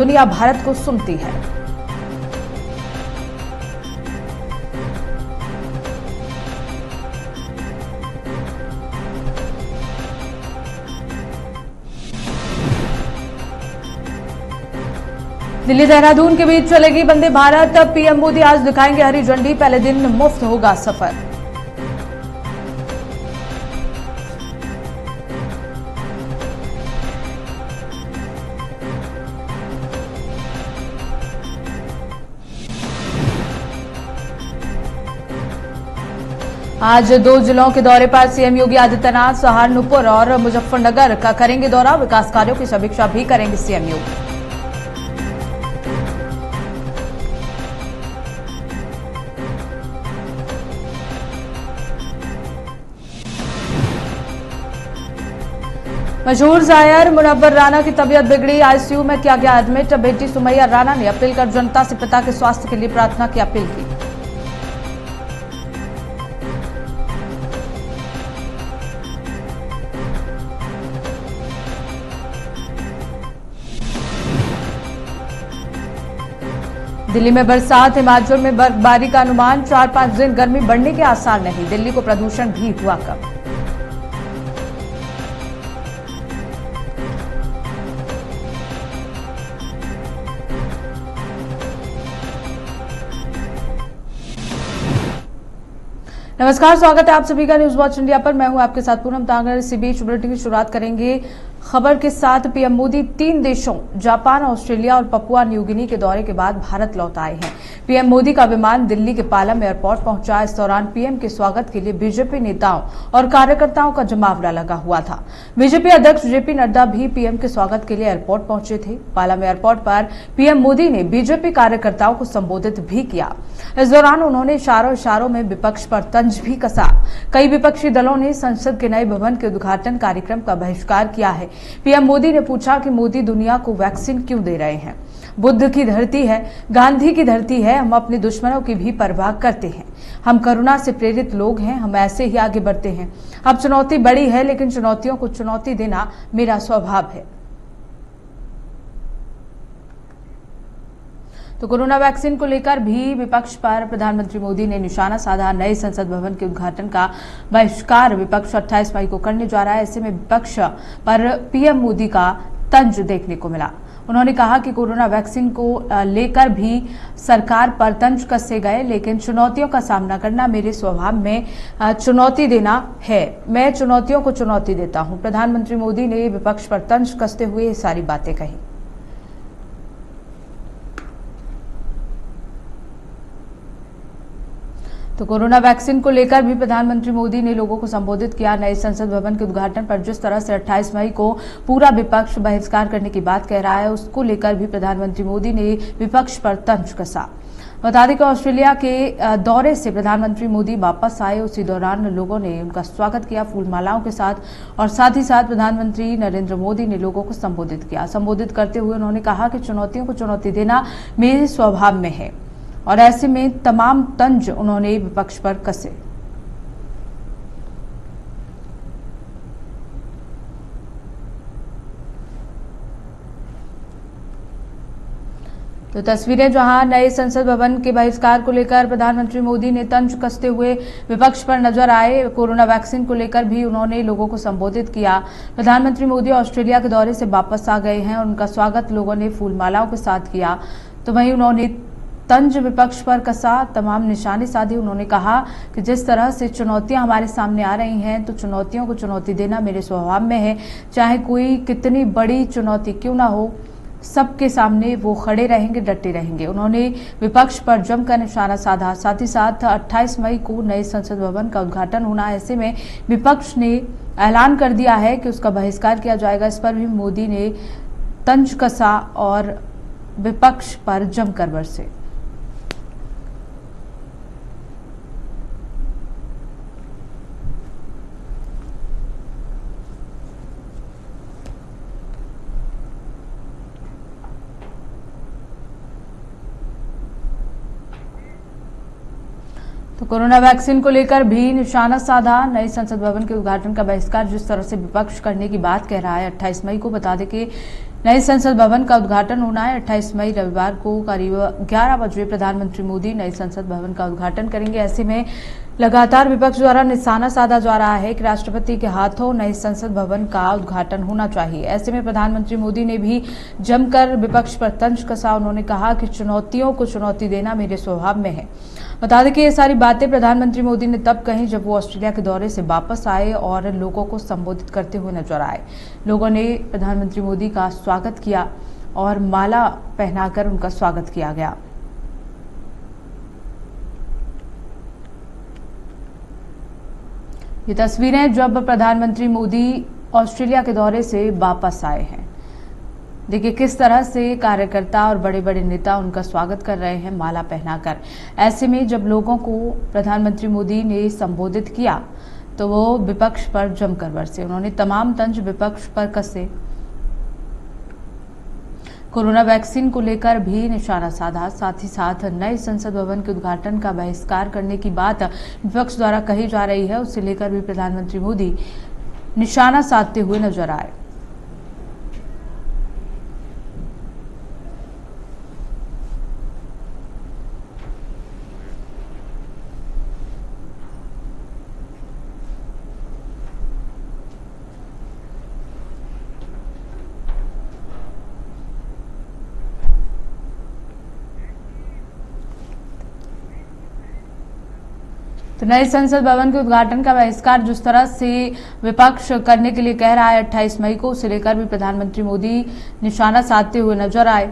दुनिया भारत को सुनती है। दिल्ली देहरादून के बीच चलेगी वंदे भारत। पीएम मोदी आज दिखाएंगे हरी झंडी। पहले दिन मुफ्त होगा सफर। आज 2 जिलों के दौरे पर सीएम योगी आदित्यनाथ सहारनपुर और मुजफ्फरनगर का करेंगे दौरा। विकास कार्यों की समीक्षा भी करेंगे सीएम योगी। मशहूर शायर मुनव्वर राना की तबीयत बिगड़ी। आईसीयू में किया गया एडमिट। बेटी सुमैया राना ने अपील कर जनता से पिता के स्वास्थ्य के लिए प्रार्थना की अपील की। दिल्ली में बरसात। हिमाचल में बर्फबारी का अनुमान। 4-5 दिन गर्मी बढ़ने के आसार नहीं। दिल्ली को प्रदूषण भी हुआ कम। नमस्कार, स्वागत है आप सभी का न्यूज वॉच इंडिया पर। मैं हूं आपके साथ पूनम तांगर। इसी बीच बुलेटिन की शुरुआत करेंगे खबर के साथ। पीएम मोदी 3 देशों जापान, ऑस्ट्रेलिया और पपुआ न्यू गिनी के दौरे के बाद भारत लौट आए हैं। पीएम मोदी का विमान दिल्ली के पालम एयरपोर्ट पहुंचा। इस दौरान पीएम के स्वागत के लिए बीजेपी नेताओं और कार्यकर्ताओं का जमावड़ा लगा हुआ था। बीजेपी अध्यक्ष जेपी नड्डा भी पीएम के स्वागत के लिए एयरपोर्ट पहुंचे थे। पालम एयरपोर्ट पर पीएम मोदी ने बीजेपी कार्यकर्ताओं को संबोधित भी किया। इस दौरान उन्होंने इशारों में विपक्ष पर तंज भी कसा। कई विपक्षी दलों ने संसद के नए भवन के उद्घाटन कार्यक्रम का बहिष्कार किया है। पीएम मोदी ने पूछा कि मोदी दुनिया को वैक्सीन क्यों दे रहे हैं। बुद्ध की धरती है, गांधी की धरती है। हम अपने दुश्मनों की भी परवाह करते हैं। हम करुणा से प्रेरित लोग हैं। हम ऐसे ही आगे बढ़ते हैं। अब चुनौती बड़ी है, लेकिन चुनौतियों को चुनौती देना मेरा स्वभाव है। तो कोरोना वैक्सीन को लेकर भी विपक्ष पर प्रधानमंत्री मोदी ने निशाना साधा। नए संसद भवन के उद्घाटन का बहिष्कार विपक्ष 28 मई को करने जा रहा है। ऐसे में विपक्ष पर पीएम मोदी का तंज देखने को मिला। उन्होंने कहा कि कोरोना वैक्सीन को लेकर भी सरकार पर तंज कसे गए, लेकिन चुनौतियों का सामना करना मेरे स्वभाव में चुनौती देना है। मैं चुनौतियों को चुनौती देता हूं। प्रधानमंत्री मोदी ने विपक्ष पर तंज कसते हुए ये सारी बातें कही। तो कोरोना वैक्सीन को लेकर भी प्रधानमंत्री मोदी ने लोगों को संबोधित किया। नए संसद भवन के उद्घाटन पर जिस तरह से 28 मई को पूरा विपक्ष बहिष्कार करने की बात कह रहा है, उसको लेकर भी प्रधानमंत्री मोदी ने विपक्ष पर तंज कसा। बता दें कि ऑस्ट्रेलिया के दौरे से प्रधानमंत्री मोदी वापस आए। उसी दौरान लोगों ने उनका स्वागत किया फूल मालाओं के साथ, और साथ ही साथ प्रधानमंत्री नरेंद्र मोदी ने लोगों को संबोधित किया। संबोधित करते हुए उन्होंने कहा कि चुनौतियों को चुनौती देना मेरे स्वभाव में है, और ऐसे में तमाम तंज उन्होंने विपक्ष पर कसे। तो तस्वीरें जहां नए संसद भवन के बहिष्कार को लेकर प्रधानमंत्री मोदी ने तंज कसते हुए विपक्ष पर नजर आए। कोरोना वैक्सीन को लेकर भी उन्होंने लोगों को संबोधित किया। प्रधानमंत्री मोदी ऑस्ट्रेलिया के दौरे से वापस आ गए हैं और उनका स्वागत लोगों ने फूल मालाओं के साथ किया। तो वहीं उन्होंने तंज विपक्ष पर कसा, तमाम निशाने साधे। उन्होंने कहा कि जिस तरह से चुनौतियां हमारे सामने आ रही हैं, तो चुनौतियों को चुनौती देना मेरे स्वभाव में है। चाहे कोई कितनी बड़ी चुनौती क्यों ना हो, सबके सामने वो खड़े रहेंगे, डटे रहेंगे। उन्होंने विपक्ष पर जमकर निशाना साधा। साथ ही साथ 28 मई को नए संसद भवन का उद्घाटन होना है। ऐसे में विपक्ष ने ऐलान कर दिया है कि उसका बहिष्कार किया जाएगा। इस पर भी मोदी ने तंज कसा और विपक्ष पर जमकर बरसे। तो कोरोना वैक्सीन को लेकर भी निशाना साधा। नए संसद भवन के उद्घाटन का बहिष्कार जिस तरह से विपक्ष करने की बात कह रहा है 28 मई को, बता दें कि नए संसद भवन का उद्घाटन होना है। 28 मई रविवार को करीब 11 बजे प्रधानमंत्री मोदी नए संसद भवन का उद्घाटन करेंगे। ऐसे में लगातार विपक्ष द्वारा निशाना साधा जा रहा है कि राष्ट्रपति के हाथों नए संसद भवन का उद्घाटन होना चाहिए। ऐसे में प्रधानमंत्री मोदी ने भी जमकर विपक्ष पर तंज कसा। उन्होंने कहा कि चुनौतियों को चुनौती देना मेरे स्वभाव में है। बता दें कि ये सारी बातें प्रधानमंत्री मोदी ने तब कही जब वो ऑस्ट्रेलिया के दौरे से वापस आए और लोगों को संबोधित करते हुए नजर आए। लोगों ने प्रधानमंत्री मोदी का स्वागत किया और माला पहनाकर उनका स्वागत किया गया। ये तस्वीरें जब प्रधानमंत्री मोदी ऑस्ट्रेलिया के दौरे से वापस आए हैं। देखिए किस तरह से कार्यकर्ता और बड़े बड़े नेता उनका स्वागत कर रहे हैं माला पहनाकर। ऐसे में जब लोगों को प्रधानमंत्री मोदी ने संबोधित किया तो वो विपक्ष पर जमकर बरसे। उन्होंने तमाम तंज विपक्ष पर कसे। कोरोना वैक्सीन को लेकर भी निशाना साधा। साथ ही साथ नए संसद भवन के उद्घाटन का बहिष्कार करने की बात विपक्ष द्वारा कही जा रही है, उससे लेकर भी प्रधानमंत्री मोदी निशाना साधते हुए नजर आए। तो नए संसद भवन के उद्घाटन का बहिष्कार जिस तरह से विपक्ष करने के लिए कह रहा है 28 मई को, उसे लेकर भी प्रधानमंत्री मोदी निशाना साधते हुए नजर आए।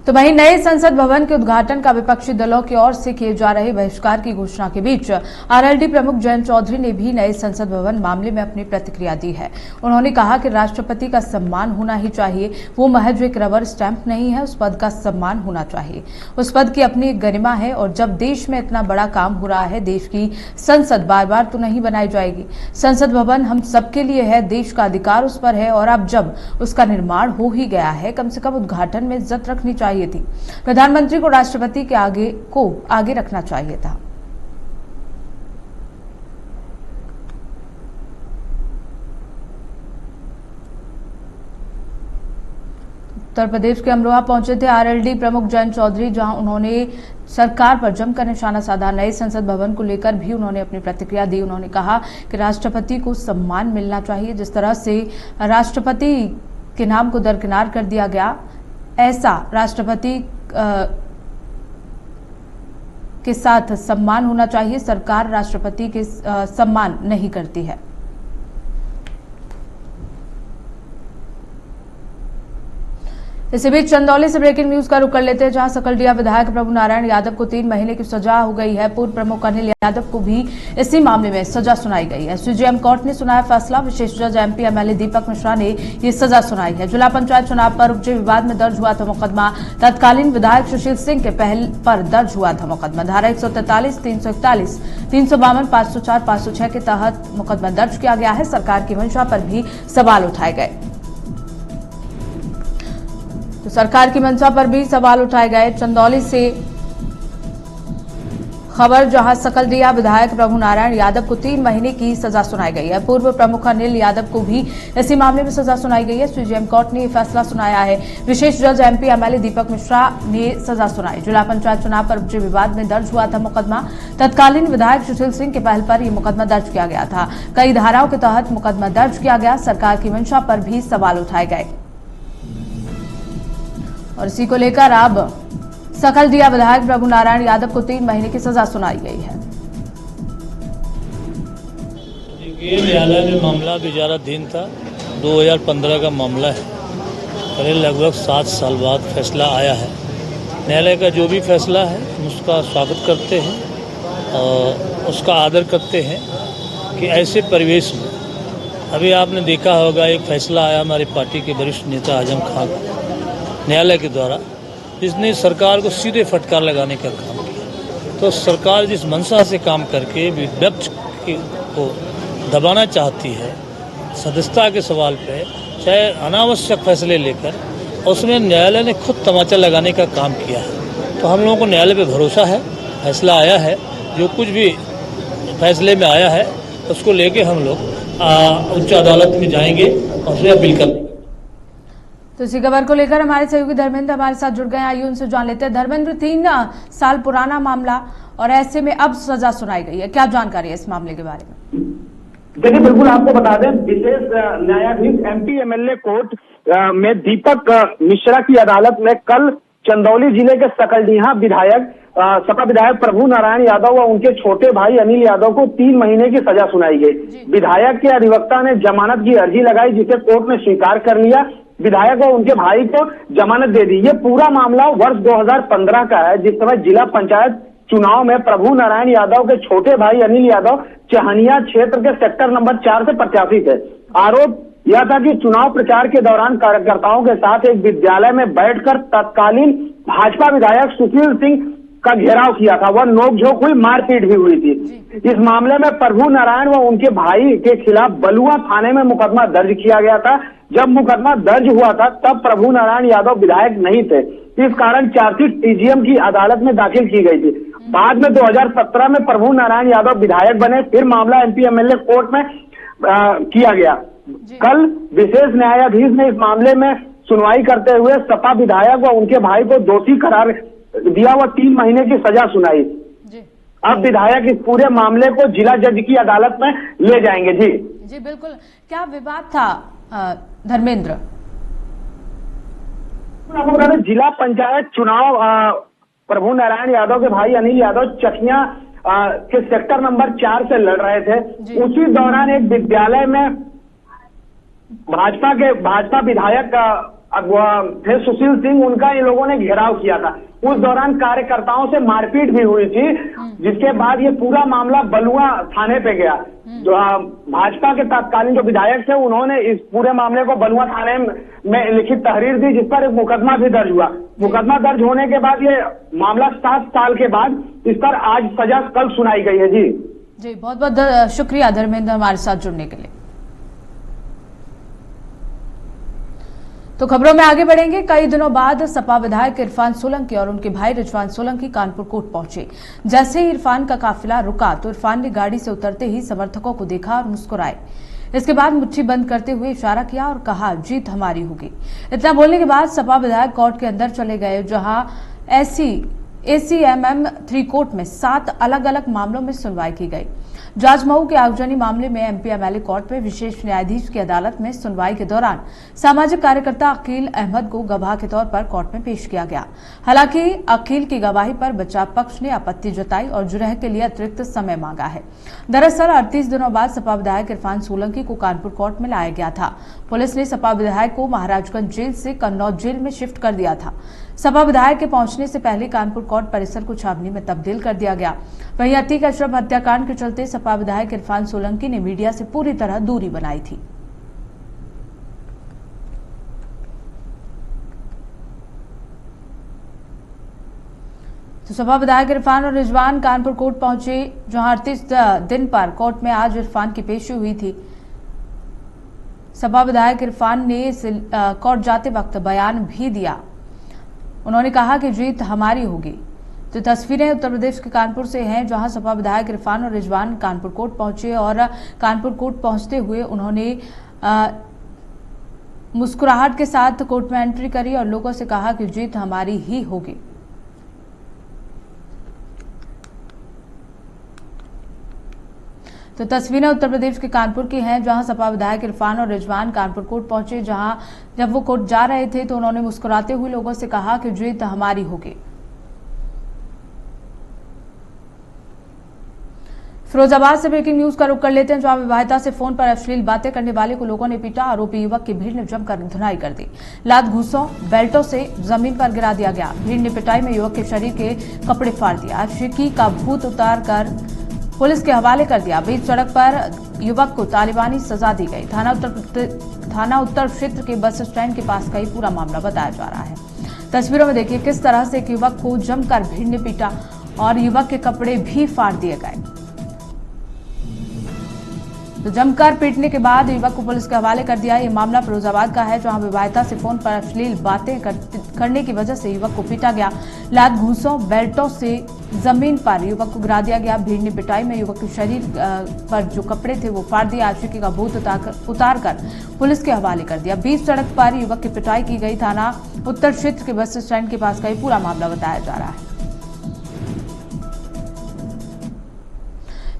तो वहीं नए संसद भवन के उद्घाटन का विपक्षी दलों की ओर से किए जा रहे बहिष्कार की घोषणा के बीच आरएलडी प्रमुख जयंत चौधरी ने भी नए संसद भवन मामले में अपनी प्रतिक्रिया दी है। उन्होंने कहा कि राष्ट्रपति का सम्मान होना ही चाहिए, वो महज एक रबर स्टैंप नहीं है, उस पद का सम्मान होना चाहिए। उस पद की अपनी एक गरिमा है और जब देश में इतना बड़ा काम हो रहा है, देश की संसद बार बार तो नहीं बनाई जाएगी। संसद भवन हम सबके लिए है, देश का अधिकार उस पर है और अब जब उसका निर्माण हो ही गया है, कम से कम उद्घाटन में इज्जत रखनी चाहिए थी। प्रधानमंत्री को राष्ट्रपति के आगे रखना चाहिए था। उत्तर प्रदेश के अमरोहा पहुंचे थे आरएलडी प्रमुख जयंत चौधरी, जहां उन्होंने सरकार पर जमकर निशाना साधा। नए संसद भवन को लेकर भी उन्होंने अपनी प्रतिक्रिया दी। उन्होंने कहा कि राष्ट्रपति को सम्मान मिलना चाहिए। जिस तरह से राष्ट्रपति के नाम को दरकिनार कर दिया गया, ऐसा राष्ट्रपति के साथ सम्मान होना चाहिए। सरकार राष्ट्रपति के सम्मान नहीं करती है। इसी बीच चंदौली से ब्रेकिंग न्यूज का रुख कर लेते हैं, जहां सकलडीहा विधायक प्रभु नारायण यादव को 3 महीने की सजा हो गई है। पूर्व प्रमुख अनिल यादव को भी इसी मामले में सजा सुनाई गई है। सीजेएम कोर्ट ने सुनाया फैसला। विशेष जज एमपी एमएलए दीपक मिश्रा ने ये सजा सुनाई है। जिला पंचायत चुनाव पर उपजे विवाद में दर्ज हुआ था मुकदमा। तत्कालीन विधायक सुशील सिंह के पहल पर दर्ज हुआ था मुकदमा। धारा 143, 341, 352, 504, 506 के तहत मुकदमा दर्ज किया गया है। सरकार की मंशा पर भी सवाल उठाए गए। तो सरकार की मंशा पर भी सवाल उठाए गए। चंदौली से खबर, जहां सकलडीहा विधायक प्रभु नारायण यादव को 3 महीने की सजा सुनाई गई है। पूर्व प्रमुख अनिल यादव को भी इसी मामले में सजा सुनाई गई है। सीजेएम कोर्ट ने यह फैसला सुनाया है। विशेष जज एमपी एमएलए दीपक मिश्रा ने सजा सुनाई। जिला पंचायत चुनाव पर उपजे विवाद में दर्ज हुआ था मुकदमा। तत्कालीन विधायक सुशील सिंह के पहल पर यह मुकदमा दर्ज किया गया था। कई धाराओं के तहत मुकदमा दर्ज किया गया। सरकार की मंशा पर भी सवाल उठाए गए और इसी को लेकर अब सकलडीहा विधायक प्रभु नारायण यादव को 3 महीने की सजा सुनाई गई है। देखिए, न्यायालय में मामला विचाराधीन था। 2015 का मामला है। करीब लगभग 7 साल बाद फैसला आया है। न्यायालय का जो भी फैसला है हम उसका स्वागत करते हैं और उसका आदर करते हैं कि ऐसे परिवेश में अभी आपने देखा होगा एक फैसला आया हमारी पार्टी के वरिष्ठ नेता आजम खान न्यायालय के द्वारा, जिसने सरकार को सीधे फटकार लगाने का काम किया। तो सरकार जिस मंशा से काम करके विपक्ष को दबाना चाहती है सदस्यता के सवाल पे, चाहे अनावश्यक फैसले लेकर, उसमें न्यायालय ने खुद तमाचा लगाने का काम किया है। तो हम लोगों को न्यायालय पे भरोसा है। फैसला आया है, जो कुछ भी फैसले में आया है उसको लेके हम लोग उच्च अदालत में जाएंगे और उसमें अपील करेंगे। तो इसी खबर को लेकर हमारे सहयोगी धर्मेंद्र हमारे साथ जुड़ गए हैं। आइए उनसे जान लेते हैं। धर्मेंद्र, 3 साल पुराना मामला और ऐसे में अब सजा सुनाई गई है, क्या जानकारी है इस मामले के बारे में? देखिए, बिल्कुल आपको बता दें, विशेष न्यायाधीश एमपी एमएलए कोर्ट में दीपक मिश्रा की अदालत में कल चंदौली जिले के सकलडीहा विधायक सपा विधायक प्रभु नारायण यादव व उनके छोटे भाई अनिल यादव को 3 महीने की सजा सुनाई गई। विधायक के अधिवक्ता ने जमानत की अर्जी लगाई, जिसे कोर्ट ने स्वीकार कर लिया। विधायक और उनके भाई को जमानत दे दी। ये पूरा मामला वर्ष 2015 का है, जिस समय जिला पंचायत चुनाव में प्रभु नारायण यादव के छोटे भाई अनिल यादव चहनिया क्षेत्र के सेक्टर नंबर 4 से प्रत्याशी थे। आरोप यह था कि चुनाव प्रचार के दौरान कार्यकर्ताओं के साथ एक विद्यालय में बैठकर तत्कालीन भाजपा विधायक सुशील सिंह का घेराव किया था। वह नोकझोंक हुई, मारपीट भी हुई थी। इस मामले में प्रभु नारायण व उनके भाई के खिलाफ बलुआ थाने में मुकदमा दर्ज किया गया था। जब मुकदमा दर्ज हुआ था तब प्रभु नारायण यादव विधायक नहीं थे, इस कारण चार्जशीट टीजीएम की अदालत में दाखिल की गई थी। बाद में 2017 में प्रभु नारायण यादव विधायक बने, फिर मामला एमपी एमएलए कोर्ट में किया गया। कल विशेष न्यायाधीश ने इस मामले में सुनवाई करते हुए सपा विधायक व उनके भाई को दोषी करार दिया व 3 महीने की सजा सुनाई। अब विधायक इस पूरे मामले को जिला जज की अदालत में ले जाएंगे। जी बिल्कुल। क्या विवाद था धर्मेंद्र? आपको बता दें, जिला पंचायत चुनाव प्रभु नारायण यादव के भाई अनिल यादव चकिया के सेक्टर नंबर 4 से लड़ रहे थे। उसी दौरान एक विद्यालय में भाजपा विधायक थे सुशील सिंह, उनका इन लोगों ने घेराव किया था। उस दौरान कार्यकर्ताओं से मारपीट भी हुई थी, जिसके बाद ये पूरा मामला बलुआ थाने पे गया। जो भाजपा के तत्कालीन जो विधायक थे, उन्होंने इस पूरे मामले को बलुआ थाने में लिखित तहरीर दी, जिस पर एक मुकदमा भी दर्ज हुआ। मुकदमा दर्ज होने के बाद ये मामला 7 साल के बाद इस पर आज सजा कल सुनाई गई है। जी बहुत बहुत शुक्रिया धर्मेंद्र हमारे साथ जुड़ने के लिए। तो खबरों में आगे बढ़ेंगे। कई दिनों बाद सपा विधायक इरफान सोलंकी और उनके भाई रिजवान सोलंकी कानपुर कोर्ट पहुंचे। जैसे ही इरफान का काफिला रुका तो इरफान ने गाड़ी से उतरते ही समर्थकों को देखा और मुस्कुराए। इसके बाद मुट्ठी बंद करते हुए इशारा किया और कहा, जीत हमारी होगी। इतना बोलने के बाद सपा विधायक कोर्ट के अंदर चले गए, जहां ACMM 3 कोर्ट में 7 अलग अलग मामलों में सुनवाई की गई। जाजमऊ के आगजनी मामले में एमपी एमएलए कोर्ट में विशेष न्यायाधीश की अदालत में सुनवाई के दौरान सामाजिक कार्यकर्ता अकील अहमद को गवाह के तौर पर कोर्ट में पेश किया गया। हालांकि अकील की गवाही पर बचाव पक्ष ने आपत्ति जताई और जुरह के लिए अतिरिक्त समय मांगा है। दरअसल 38 दिनों बाद सपा विधायक इरफान सोलंकी को कानपुर कोर्ट में लाया गया था। पुलिस ने सपा विधायक को महाराजगंज जेल से कन्नौज जेल में शिफ्ट कर दिया था। सपा विधायक के पहुंचने से पहले कानपुर कोर्ट परिसर को छावनी में तब्दील कर दिया गया। वहीं अतीक अशरफ हत्याकांड के चलते सपा विधायक इरफान सोलंकी ने मीडिया से पूरी तरह दूरी बनाई थी। तो सपा विधायक इरफान और रिजवान कानपुर कोर्ट पहुंचे, जहां 38 दिन पर कोर्ट में आज इरफान की पेशी हुई थी। सपा विधायक इरफान ने कोर्ट जाते वक्त बयान भी दिया। उन्होंने कहा कि जीत हमारी होगी। तो तस्वीरें उत्तर प्रदेश के कानपुर से हैं, जहां सपा विधायक इरफान और रिजवान कानपुर कोर्ट पहुंचे और कानपुर कोर्ट पहुंचते हुए उन्होंने मुस्कुराहट के साथ कोर्ट में एंट्री करी और लोगों से कहा कि जीत हमारी ही होगी। तो तस्वीरें उत्तर प्रदेश के कानपुर की हैं, जहां सपा विधायक इरफान और रिजवान कानपुर कोर्ट पहुंचे। जहां जब वो कोर्ट जा रहे थे तो उन्होंने मुस्कुराते हुए लोगों से कहा कि जीत हमारी होगी। फिरोजाबाद से ब्रेकिंग न्यूज का रुख कर लेते हैं, जहां विवाहिता से फोन पर अश्लील बातें करने वाले को लोगों ने पीटा। आरोपी युवक की भीड़ ने जमकर धुनाई कर दी। लात घूसों बेल्टों से जमीन पर गिरा दिया गया। भीड़ ने पिटाई में युवक के शरीर के कपड़े फाड़ दिया। आशिकी का भूत उतार कर पुलिस के हवाले कर दिया। बीच सड़क पर युवक को तालिबानी सजा दी गई। थाना उत्तर क्षेत्र के बस स्टैंड के पास का ये पूरा मामला बताया जा रहा है। तस्वीरों में देखिए किस तरह से एक युवक को जमकर भीड़ ने पीटा और युवक के कपड़े भी फाड़ दिए गए। तो जमकर पीटने के बाद युवक को पुलिस के हवाले कर दिया। ये मामला फिरोजाबाद का है, जहां विवाहिता से फोन पर अश्लील बातें करने की वजह से युवक को पीटा गया। लात घूसों बेल्टों से जमीन पर युवक को गिरा दिया गया। भीड़ ने पिटाई में युवक के शरीर पर जो कपड़े थे वो फाड़ दिए। आशिकी का भूत उतारकर पुलिस के हवाले कर दिया। बीच सड़क पर युवक की पिटाई की गई। थाना उत्तर क्षेत्र के बस स्टैंड के पास का ये पूरा मामला बताया जा रहा है।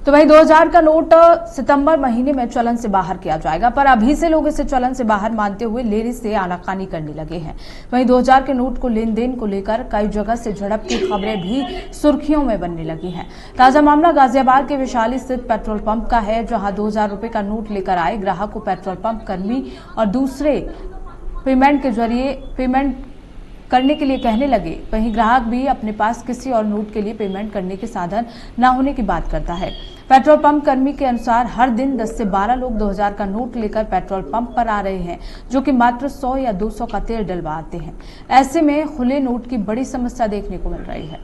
तो वहीं 2000 का नोट सितंबर महीने में चलन से बाहर किया जाएगा, पर अभी से लोग इसे चलन से बाहर मानते हुए लेने से आनाकानी करने लगे हैं। वहीं 2000 के नोट को लेन देन को लेकर कई जगह से झड़प की खबरें भी सुर्खियों में बनने लगी हैं। ताजा मामला गाजियाबाद के वैशाली स्थित पेट्रोल पंप का है, जहां 2000 रुपए का नोट लेकर आए ग्राहक को पेट्रोल पंप कर्मी और दूसरे पेमेंट के जरिए पेमेंट करने के लिए कहने लगे। वहीं ग्राहक भी अपने पास किसी और नोट के लिए पेमेंट करने के साधन न होने की बात करता है। पेट्रोल पंप कर्मी के अनुसार हर दिन 10 से 12 लोग 2000 का नोट लेकर पेट्रोल पंप पर आ रहे हैं, जो कि मात्र 100 या 200 का तेल डलवाते हैं। ऐसे में खुले नोट की बड़ी समस्या देखने को मिल रही है।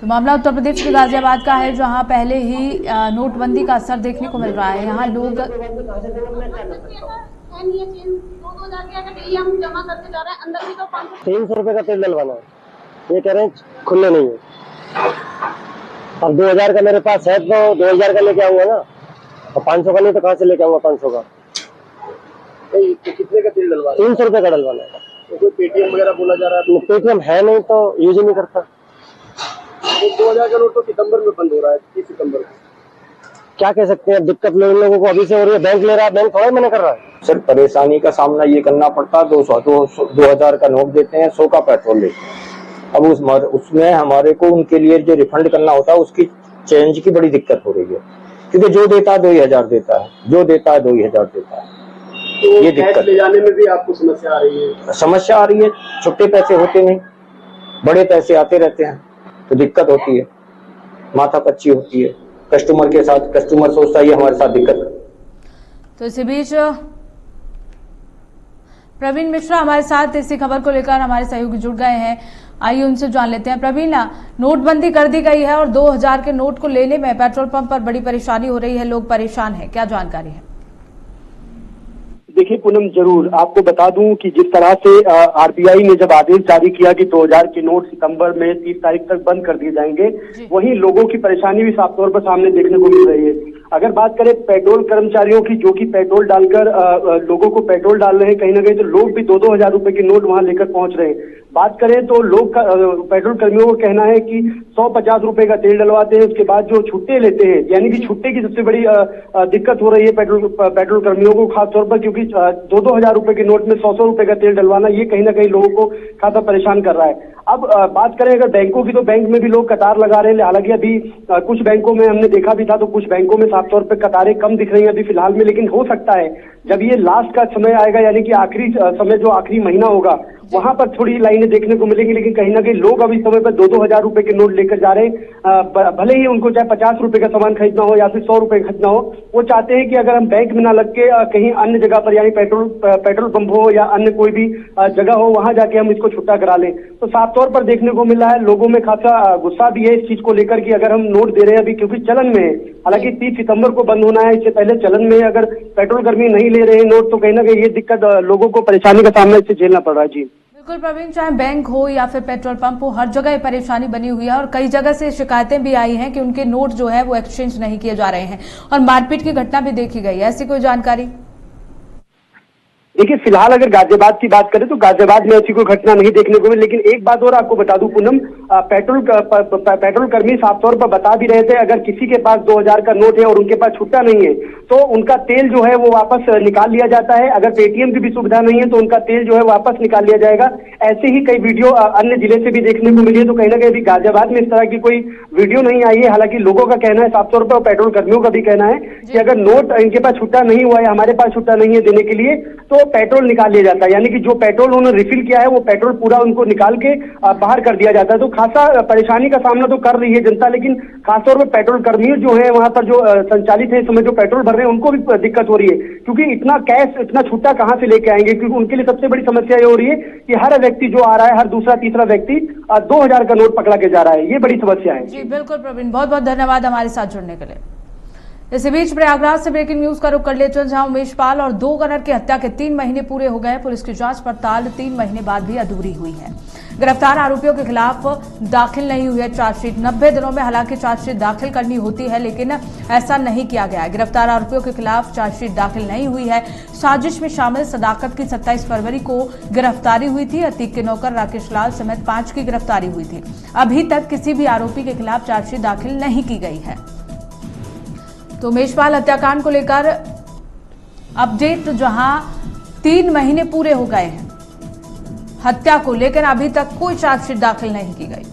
तो मामला उत्तर प्रदेश के गाजियाबाद का है, जहां पहले ही नोटबंदी का असर देखने को मिल रहा है। यहाँ लोग हम जमा करके जा रहे हैं, अंदर भी तो 300 रुपए का तेल डलवाना है, ये कह रहे हैं खुले नहीं है। अब 2000 का मेरे पास है तो 2000 का लेके आऊंगा ना, और 500 का नहीं तो कहाँ से लेके आऊंगा 500 का। तो कितने का तेल डलवाना? 300 रुपए का डलवाना है। तो कोई पेटीएम वगैरह बोला जा रहा है? पेटीएम है नहीं तो यूज ही नहीं करता। तो 2000 का नोट तो सितंबर में बंद हो रहा है, 30 सितंबर को। क्या कह सकते हैं, दिक्कत लोगों को अभी से हो रही है। बैंक ले रहा है, बैंक थोड़ा मना कर रहा है। सर परेशानी का सामना ये करना पड़ता है, 2000 का नोट देते हैं, 100 का पेट्रोल लेते हैं। अब उसमें हमारे को उनके लिए जो रिफंड करना होता है उसकी चेंज की बड़ी दिक्कत हो रही है, क्योंकि जो देता है 2000 देता है, जो देता है 2000 देता है। तो ये दिक्कत ले जाने में भी आपको समस्या आ रही है? समस्या आ रही है, छुट्टे पैसे होते नहीं, बड़े पैसे आते रहते हैं, तो दिक्कत होती है, माथा पच्ची होती है कस्टमर के साथ। कस्टमर सोचता है ये हमारे साथ दिक्कत है। तो इसी बीच प्रवीण मिश्रा हमारे साथ इसी खबर को लेकर हमारे सहयोगी जुड़ गए हैं। आइए उनसे जान लेते हैं। प्रवीण, नोटबंदी कर दी गई है और 2000 के नोट को लेने में पेट्रोल पंप पर बड़ी परेशानी हो रही है, लोग परेशान हैं, क्या जानकारी है? देखिए पूनम, जरूर आपको बता दूं कि जिस तरह से आरबीआई ने जब आदेश जारी किया कि 2000 के नोट सितंबर में 30 तारीख तक बंद कर दिए जाएंगे, वहीं लोगों की परेशानी भी साफ तौर पर सामने देखने को मिल रही है। अगर बात करें पेट्रोल कर्मचारियों की, जो कि पेट्रोल डालकर लोगों को पेट्रोल डाल रहे हैं, कहीं ना कहीं तो लोग भी 2-2 हजार रुपए के नोट वहां लेकर पहुंच रहे हैं। बात करें तो लोग पेट्रोल कर्मियों को कहना है कि 150 रुपए का तेल डलवाते हैं, उसके बाद जो छुट्टे लेते हैं, यानी कि छुट्टे की सबसे बड़ी दिक्कत हो रही है पेट्रोल कर्मियों को खासतौर पर, क्योंकि 2-2 हजार रुपए के नोट में 100-100 रुपए का तेल डलवाना, ये कहीं ना कहीं लोगों को खासा परेशान कर रहा है। अब बात करें अगर बैंकों की, तो बैंक में भी लोग कतार लगा रहे हैं। हालांकि अभी कुछ बैंकों में हमने देखा भी था, तो कुछ बैंकों में साफ तौर पर कतारें कम दिख रही हैं अभी फिलहाल में, लेकिन हो सकता है जब ये लास्ट का समय आएगा, यानी कि आखिरी समय जो आखिरी महीना होगा, वहां पर थोड़ी लाइनें देखने को मिलेंगी। लेकिन कहीं ना कहीं लोग अभी समय पर 2-2 हजार रुपए के नोट लेकर जा रहे हैं। भले ही उनको चाहे 50 रुपए का सामान खरीदना हो या फिर 100 रुपए खरीदना हो, वो चाहते हैं कि अगर हम बैंक में ना लग के कहीं अन्य जगह पर, यानी पेट्रोल पंप हो या अन्य कोई भी जगह हो, वहां जाके हम इसको छुट्टा करा लें। तो साफ तौर पर देखने को मिल रहा है लोगों में खासा गुस्सा भी है इस चीज को लेकर कि अगर हम नोट दे रहे हैं अभी, क्योंकि चलन में है। हालांकि 30 सितंबर को बंद होना है, इससे पहले चलन में अगर पेट्रोल कर्मी नहीं ले रहे हैं नोट, तो कहीं ना कहीं ये दिक्कत लोगों को परेशानी का सामना इससे झेलना पड़ रहा है। जी बिल्कुल प्रवीण, चाहे बैंक हो या फिर पेट्रोल पंप हो, हर जगह ये परेशानी बनी हुई है और कई जगह से शिकायतें भी आई हैं कि उनके नोट जो है वो एक्सचेंज नहीं किए जा रहे हैं और मारपीट की घटना भी देखी गई है। ऐसी कोई जानकारी? देखिए फिलहाल अगर गाजियाबाद की बात करें तो गाजियाबाद में ऐसी कोई घटना नहीं देखने को मिली। लेकिन एक बात और आपको बता दूं पूनम, पेट्रोल कर्मी साफ तौर पर बता भी रहे थे, अगर किसी के पास 2000 का नोट है और उनके पास छुट्टा नहीं है तो उनका तेल जो है वो वापस निकाल लिया जाता है। अगर पेटीएम की भी सुविधा नहीं है तो उनका तेल जो है वापस निकाल लिया जाएगा। ऐसे ही कई वीडियो अन्य जिले से भी देखने को मिली है। तो कहीं ना कहीं अभी गाजियाबाद में इस तरह की कोई वीडियो नहीं आई है। हालांकि लोगों का कहना है साफ तौर पर, पेट्रोल कर्मियों का भी कहना है कि अगर नोट इनके पास छुट्टा नहीं हुआ है, हमारे पास छुट्टा नहीं है देने के लिए, तो पेट्रोल निकाल लिया जाता है। यानी कि जो पेट्रोल उन्होंने रिफिल किया है वो पेट्रोल पूरा उनको निकाल के बाहर कर दिया जाता है। तो खासा परेशानी का सामना तो कर रही है जनता, लेकिन खासतौर पर पेट्रोल कर्मी जो है वहां पर जो संचालित है इस समय जो पेट्रोल भर रहे हैं उनको भी दिक्कत हो रही है, क्योंकि इतना कैश इतना छुट्टा कहां से लेके आएंगे। क्योंकि उनके लिए सबसे बड़ी समस्या ये हो रही है कि हर व्यक्ति जो आ रहा है, हर दूसरा तीसरा व्यक्ति 2000 का नोट पकड़ा के जा रहा है। ये बड़ी समस्या है। जी बिल्कुल प्रवीण, बहुत बहुत धन्यवाद हमारे साथ जुड़ने के लिए। इसी बीच प्रयागराज से ब्रेकिंग न्यूज का रुख कर लेते हैं, जहां उमेश पाल और 2 गनर की हत्या के 3 महीने पूरे हो गए। पुलिस की जांच पड़ताल 3 महीने बाद भी अधूरी हुई है। गिरफ्तार आरोपियों के खिलाफ दाखिल नहीं हुई है चार्जशीट। 90 दिनों में हालांकि चार्जशीट दाखिल करनी होती है, लेकिन ऐसा नहीं किया गया। गिरफ्तार आरोपियों के खिलाफ चार्जशीट दाखिल नहीं हुई है। साजिश में शामिल सदाकत की 27 फरवरी को गिरफ्तारी हुई थी। अतीक के नौकर राकेश लाल समेत 5 की गिरफ्तारी हुई थी। अभी तक किसी भी आरोपी के खिलाफ चार्जशीट दाखिल नहीं की गई है। तो उमेश पाल हत्याकांड को लेकर अपडेट, जहां 3 महीने पूरे हो गए हैं हत्या को लेकर, अभी तक कोई चार्जशीट दाखिल नहीं की गई।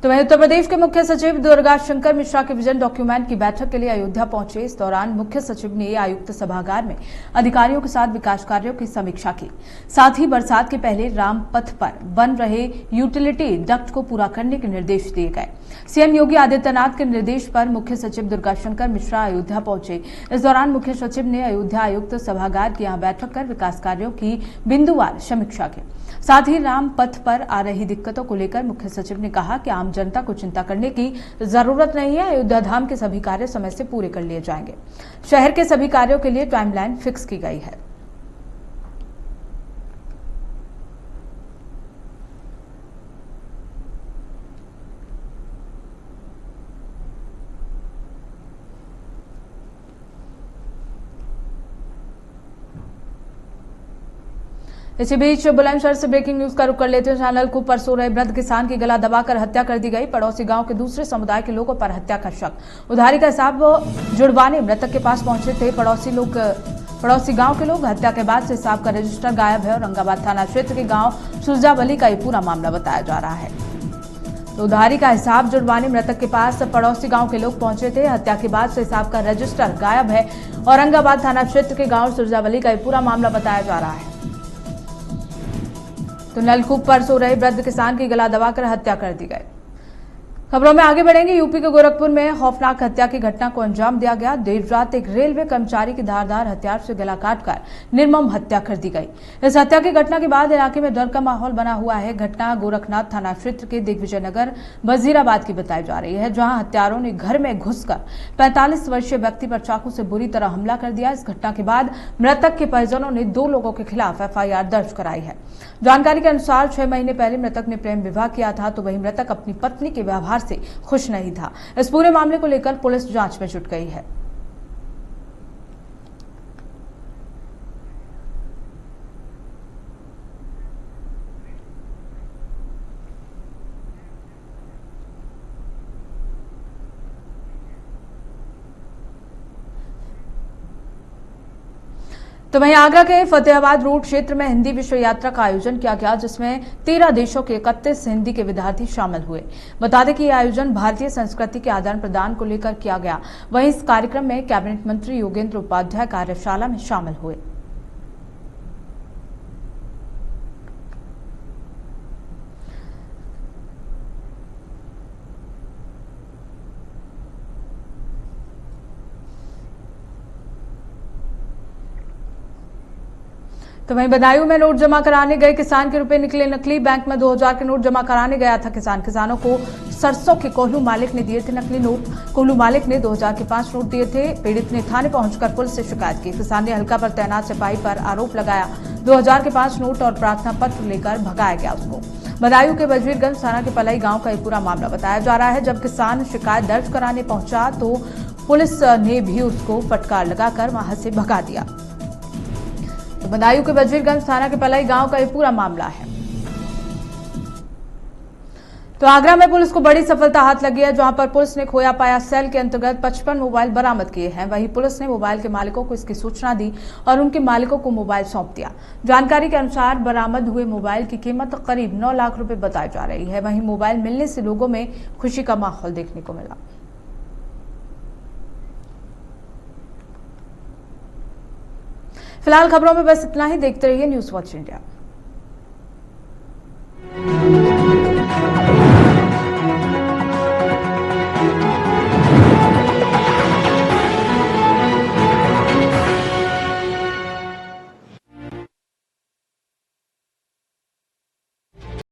तो वहीं उत्तर प्रदेश के मुख्य सचिव दुर्गा शंकर मिश्रा के विजन डॉक्यूमेंट की बैठक के लिए अयोध्या पहुंचे। इस दौरान मुख्य सचिव ने आयुक्त सभागार में अधिकारियों के साथ विकास कार्यों की समीक्षा की। साथ ही बरसात के पहले राम पथ पर बन रहे यूटिलिटी डक्ट को पूरा करने के निर्देश दिए गए। सीएम योगी आदित्यनाथ के निर्देश पर मुख्य सचिव दुर्गा शंकर मिश्रा अयोध्या पहुंचे। इस दौरान मुख्य सचिव ने अयोध्या आयुक्त सभागार की यहां बैठक कर विकास कार्यों की बिंदुवार समीक्षा की। साथ ही राम पथ पर आ रही दिक्कतों को लेकर मुख्य सचिव ने कहा कि आम जनता को चिंता करने की जरूरत नहीं है। अयोध्या धाम के सभी कार्य समय से पूरे कर लिए जाएंगे। शहर के सभी कार्यों के लिए टाइमलाइन फिक्स की गई है। इसी बीच बुलंदशहर से ब्रेकिंग न्यूज का रुख कर लेते हैं, जहां नलकूप पर सो रहे वृद्ध किसान की गला दबाकर हत्या कर दी गई। पड़ोसी गांव के दूसरे समुदाय के लोगों पर हत्या का शक। उधारी का हिसाब जुड़वाने मृतक के पास पहुंचे थे पड़ोसी गांव के लोग। हत्या के बाद से हिसाब का रजिस्टर गायब है। औरंगाबाद थाना क्षेत्र के गांव सुरजावली का ये पूरा मामला बताया जा रहा है। तो उधारी का हिसाब जुड़वाने मृतक के पास पड़ोसी गांव के लोग पहुंचे थे। हत्या के बाद से हिसाब का रजिस्टर गायब है। औरंगाबाद थाना क्षेत्र के गांव सुरजावली का ये पूरा मामला बताया जा रहा है। तो नलकूप पर सो रहे वृद्ध किसान की गला दबाकर हत्या कर दी गई। खबरों में आगे बढ़ेंगे। यूपी के गोरखपुर में खौफनाक हत्या की घटना को अंजाम दिया गया। देर रात एक रेलवे कर्मचारी की धारदार हथियार से गला काटकर निर्मम हत्या कर दी गई। इस हत्या की घटना के बाद इलाके में डर का माहौल बना हुआ है। घटना गोरखनाथ थाना क्षेत्र के दिग्विजय नगर वजीराबाद की बताई जा रही है, जहां हत्यारों ने घर में घुसकर 45 वर्षीय व्यक्ति पर चाकू से बुरी तरह हमला कर दिया। इस घटना के बाद मृतक के परिजनों ने 2 लोगों के खिलाफ एफआईआर दर्ज कराई है। जानकारी के अनुसार 6 महीने पहले मृतक ने प्रेम विवाह किया था, तो वही मृतक अपनी पत्नी के व्यवहार से खुश नहीं था। इस पूरे मामले को लेकर पुलिस जांच में जुट गई है। तो वहीं आगरा के फतेहाबाद रोड क्षेत्र में हिंदी विश्व यात्रा का आयोजन किया गया, जिसमें 13 देशों के 31 हिंदी के विद्यार्थी शामिल हुए। बता दें कि यह आयोजन भारतीय संस्कृति के आदान प्रदान को लेकर किया गया। वहीं इस कार्यक्रम में कैबिनेट मंत्री योगेंद्र उपाध्याय कार्यशाला में शामिल हुए। तो वहीं बदायूं में नोट जमा कराने गए किसान के रुपए निकले नकली। बैंक में 2000 के नोट जमा कराने गया था किसानों को सरसों के कोल्हू मालिक ने दिए थे नकली नोट। कोल्हू मालिक ने 2000 के 5 नोट दिए थे। पीड़ित ने थाने पहुंचकर पुलिस से शिकायत की। किसान ने हल्का पर तैनात सिपाही पर आरोप लगाया। 2000 के 5 नोट और प्रार्थना पत्र लेकर भगाया गया उसको। बदायूं के बजवीरगंज थाना के पलई गांव का ये पूरा मामला बताया जा रहा है। जब किसान शिकायत दर्ज कराने पहुंचा तो पुलिस ने भी उसको फटकार लगाकर वहां से भगा दिया। तो बदायूं के बजवीरगंज थाना के पलई गांव का ये पूरा मामला है। तो आगरा में पुलिस को बड़ी सफलता हाथ लगी है, जहां पर पुलिस ने खोया पाया सेल के अंतर्गत 55 मोबाइल बरामद किए हैं। वहीं पुलिस ने मोबाइल के मालिकों को इसकी सूचना दी और उनके मालिकों को मोबाइल सौंप दिया। जानकारी के अनुसार बरामद हुए मोबाइल की कीमत करीब 9 लाख रुपए बताई जा रही है। वहीं मोबाइल मिलने से लोगों में खुशी का माहौल देखने को मिला। फिलहाल खबरों में बस इतना ही। देखते रहिए न्यूज़ वॉच इंडिया।